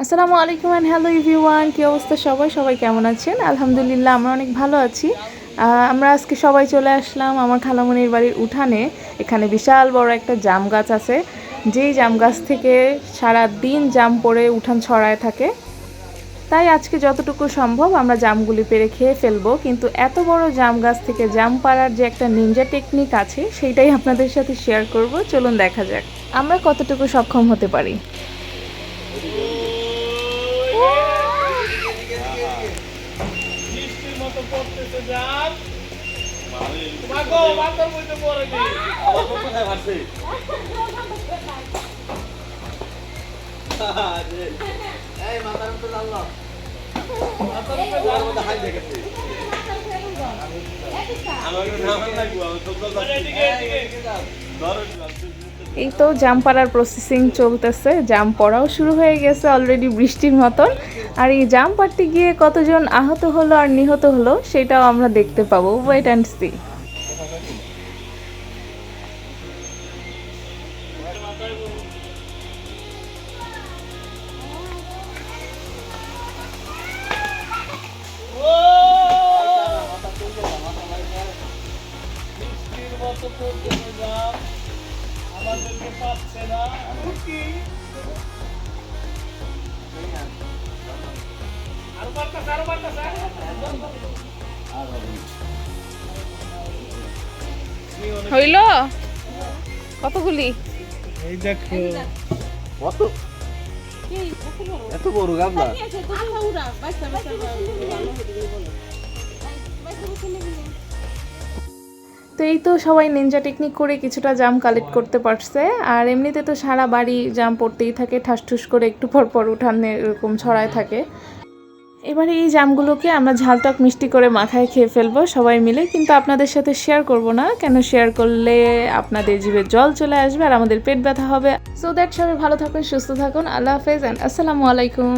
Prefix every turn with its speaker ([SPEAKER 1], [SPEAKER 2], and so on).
[SPEAKER 1] আসসালামু আলাইকুম and hello everyone, কি অবস্থা সবাই কেমন আছেন? আলহামদুলিল্লাহ আমরা অনেক ভালো আছি। আমরা আজকে সবাই চলে আসলাম আমার খালামণির বাড়ির উঠানে। এখানে বিশাল বড় একটা জাম গাছ আছে, যেই জাম গাছ থেকে সারা দিন জাম পড়ে উঠান ছড়ায় থাকে। তাই আজকে যতটুকু সম্ভব আমরা জামগুলি পেড়ে খেয়ে ফেলবো, কিন্তু এত বড় জাম গাছ থেকে জাম পাড়ার যে একটা নিনজা টেকনিক আছে সেইটাই আপনাদের সাথে শেয়ার করব। চলুন দেখা যাক আমরা কতটুকু সক্ষম হতে পারি। এই তো জাম পাড়ার প্রসেসিং চলতেছে, জাম পড়াও শুরু হয়ে গেছে অলরেডি বৃষ্টির মতন। আর এই জাম পাড়তে গিয়ে কতজন আহত হলো আর নিহত হলো সেটাও আমরা দেখতে পাবো। Wait and see. আমাদেরকে পাচ্ছে না কি আর বার্তা হইল কতগুলি? এই দেখো কত এত বড় গাবলা। তো এই তো সবাই নিনজা টেকনিক করে কিছুটা জাম কালেক্ট করতে পারছে। আর এমনিতে তো সারা বাড়ি জাম পড়তেই থাকে, ঠাসঠুস করে একটু পর পর উঠানে এরকম ছড়ায় থাকে। এবারে এই জামগুলোকে আমরা ঝালটক মিষ্টি করে মাখায় খেয়ে ফেলবো সবাই মিলে, কিন্তু আপনাদের সাথে শেয়ার করব না, কেন শেয়ার করলে আপনাদের জিভে জল চলে আসবে আর আমাদের পেট ব্যথা হবে। সো দ্যাট সবাই ভালো থাকুন, সুস্থ থাকুন, আল্লাহ হাফেজ অ্যান্ড আসসালামু আলাইকুম।